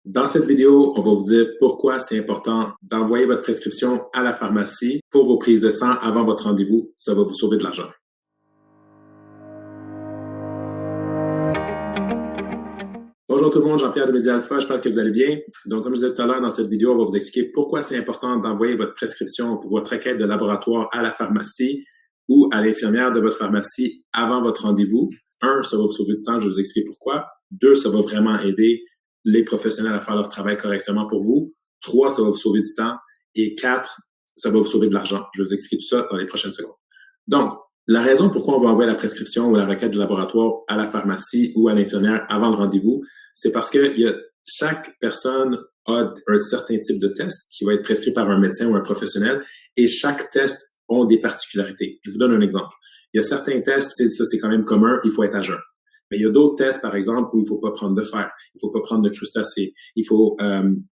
Dans cette vidéo, on va vous dire pourquoi c'est important d'envoyer votre prescription à la pharmacie pour vos prises de sang avant votre rendez-vous. Ça va vous sauver de l'argent. Bonjour tout le monde, Jean-Pierre de Média Alpha, j'espère que vous allez bien. Donc, comme je disais tout à l'heure dans cette vidéo, on va vous expliquer pourquoi c'est important d'envoyer votre prescription pour votre requête de laboratoire à la pharmacie ou à l'infirmière de votre pharmacie avant votre rendez-vous. 1, ça va vous sauver du temps, je vais vous expliquer pourquoi. 2, ça va vraiment aider les professionnels à faire leur travail correctement pour vous. 3, ça va vous sauver du temps. Et 4, ça va vous sauver de l'argent. Je vais vous expliquer tout ça dans les prochaines secondes. Donc, la raison pourquoi on va envoyer la prescription ou la requête de laboratoire à la pharmacie ou à l'infirmière avant le rendez-vous, c'est parce que chaque personne a un certain type de test qui va être prescrit par un médecin ou un professionnel et chaque test a des particularités. Je vous donne un exemple. Il y a certains tests, ça c'est quand même commun, il faut être à jeun. Mais il y a d'autres tests, par exemple, où il faut pas prendre de fer, il faut pas prendre de crustacés, il faut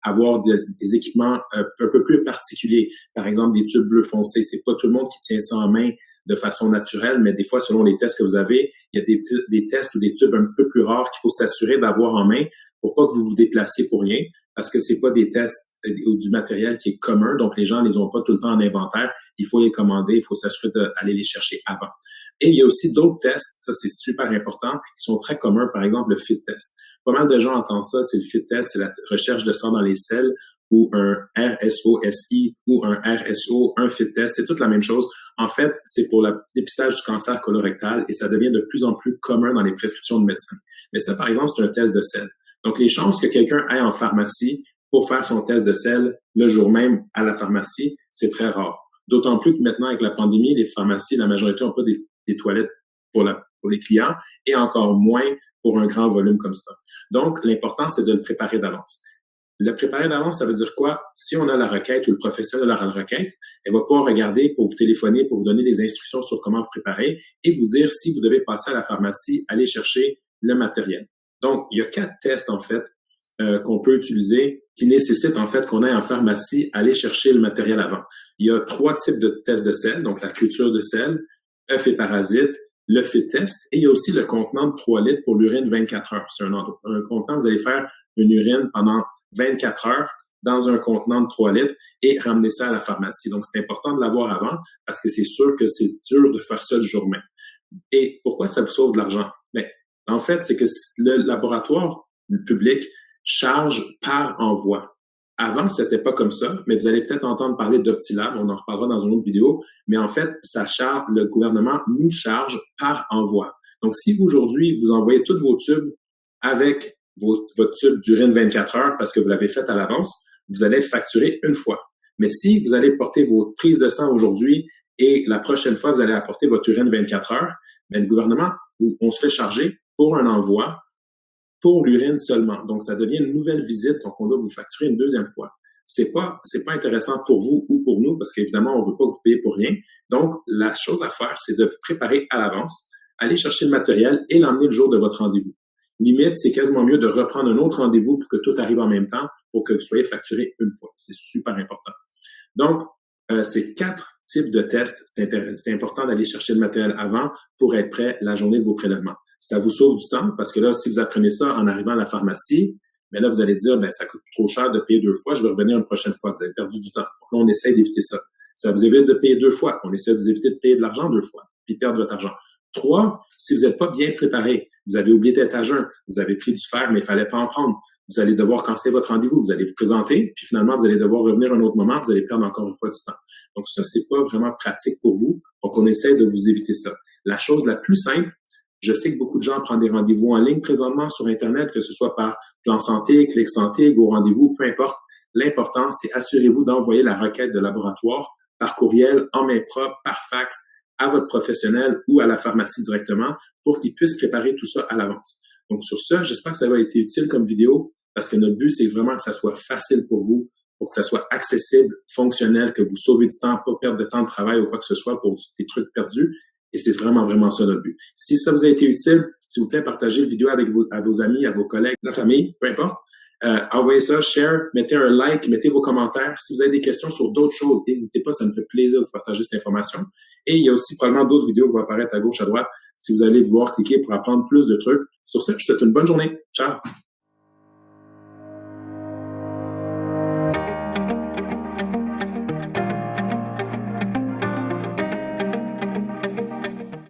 avoir des équipements un peu plus particuliers. Par exemple, des tubes bleus foncés. C'est pas tout le monde qui tient ça en main de façon naturelle, mais des fois, selon les tests que vous avez, il y a des tests ou des tubes un petit peu plus rares qu'il faut s'assurer d'avoir en main pour pas que vous vous déplaciez pour rien, parce que c'est pas des tests ou du matériel qui est commun, donc les gens les ont pas tout le temps en inventaire. Il faut les commander, il faut s'assurer d'aller les chercher avant. Et il y a aussi d'autres tests, ça c'est super important, qui sont très communs, par exemple le FIT test. Pas mal de gens entendent ça, c'est le FIT test, c'est la recherche de sang dans les selles, ou un RSO-SI, ou un RSO, un FIT test, c'est toute la même chose. En fait, c'est pour le dépistage du cancer colorectal et ça devient de plus en plus commun dans les prescriptions de médecins. Mais ça, par exemple, c'est un test de sel. Donc, les chances que quelqu'un aille en pharmacie pour faire son test de sel le jour même à la pharmacie, c'est très rare. D'autant plus que maintenant, avec la pandémie, les pharmacies, la majorité n'ont pas des toilettes pour les clients et encore moins pour un grand volume comme ça. Donc, l'important, c'est de le préparer d'avance. Le préparer d'avance, ça veut dire quoi? Si on a la requête ou le professionnel aura la requête, elle va pouvoir regarder pour vous téléphoner, pour vous donner des instructions sur comment vous préparer et vous dire si vous devez passer à la pharmacie, aller chercher le matériel. Donc, il y a 4 tests, en fait, qu'on peut utiliser qui nécessitent, en fait, qu'on aille en pharmacie, aller chercher le matériel avant. Il y a 3 types de tests de sel, donc la culture de sel, œufs et parasites, le FIT test, et il y a aussi le contenant de 3 litres pour l'urine 24 heures. C'est un contenant, vous allez faire une urine pendant 24 heures dans un contenant de 3 litres et ramener ça à la pharmacie. Donc, c'est important de l'avoir avant parce que c'est sûr que c'est dur de faire ça le jour même. Et pourquoi ça vous sauve de l'argent? Bien, en fait, c'est que le laboratoire, le public, charge par envoi. Avant, c'était pas comme ça, mais vous allez peut-être entendre parler d'Optilab, on en reparlera dans une autre vidéo, mais en fait, le gouvernement nous charge par envoi. Donc, si vous, aujourd'hui, vous envoyez tous vos tubes avec votre tube d'urine 24 heures parce que vous l'avez fait à l'avance, vous allez être facturé une fois. Mais si vous allez porter vos prises de sang aujourd'hui et la prochaine fois, vous allez apporter votre urine 24 heures, bien, le gouvernement, on se fait charger pour un envoi pour l'urine seulement. Donc, ça devient une nouvelle visite, donc on doit vous facturer une deuxième fois. C'est pas intéressant pour vous ou pour nous parce qu'évidemment, on veut pas que vous payiez pour rien. Donc, la chose à faire, c'est de vous préparer à l'avance, aller chercher le matériel et l'emmener le jour de votre rendez-vous. Limite, c'est quasiment mieux de reprendre un autre rendez-vous pour que tout arrive en même temps pour que vous soyez facturé une fois. C'est super important. Donc, ces 4 types de tests, c'est important d'aller chercher le matériel avant pour être prêt la journée de vos prélèvements. Ça vous sauve du temps parce que là, si vous apprenez ça en arrivant à la pharmacie, mais là, vous allez dire, ben ça coûte trop cher de payer 2 fois, je vais revenir une prochaine fois. Vous avez perdu du temps. Donc là, on essaie d'éviter ça. Ça vous évite de payer 2 fois. On essaie de vous éviter de payer de l'argent 2 fois, puis perdre votre argent. 3, si vous n'êtes pas bien préparé, vous avez oublié d'être à jeun, vous avez pris du fer, mais il fallait pas en prendre. Vous allez devoir canceller votre rendez-vous, vous allez vous présenter, puis finalement, vous allez devoir revenir un autre moment, vous allez perdre encore une fois du temps. Donc ça, c'est pas vraiment pratique pour vous. Donc, on essaie de vous éviter ça. La chose la plus simple, je sais que beaucoup de gens prennent des rendez-vous en ligne présentement sur Internet, que ce soit par Plan Santé, Clic Santé, Go Rendez-vous, peu importe. L'important, c'est assurez-vous d'envoyer la requête de laboratoire par courriel, en main propre, par fax, à votre professionnel ou à la pharmacie directement pour qu'ils puissent préparer tout ça à l'avance. Donc, sur ça, j'espère que ça va être utile comme vidéo parce que notre but, c'est vraiment que ça soit facile pour vous, pour que ça soit accessible, fonctionnel, que vous sauvez du temps, pas perdre de temps de travail ou quoi que ce soit pour des trucs perdus. Et c'est vraiment, vraiment ça notre but. Si ça vous a été utile, s'il vous plaît, partagez la vidéo avec à vos amis, à vos collègues, la famille, peu importe. Envoyez ça, share, mettez un like, mettez vos commentaires. Si vous avez des questions sur d'autres choses, n'hésitez pas, ça me fait plaisir de partager cette information. Et il y a aussi probablement d'autres vidéos qui vont apparaître à gauche, à droite, si vous allez vouloir cliquer pour apprendre plus de trucs. Sur ça, je vous souhaite une bonne journée. Ciao!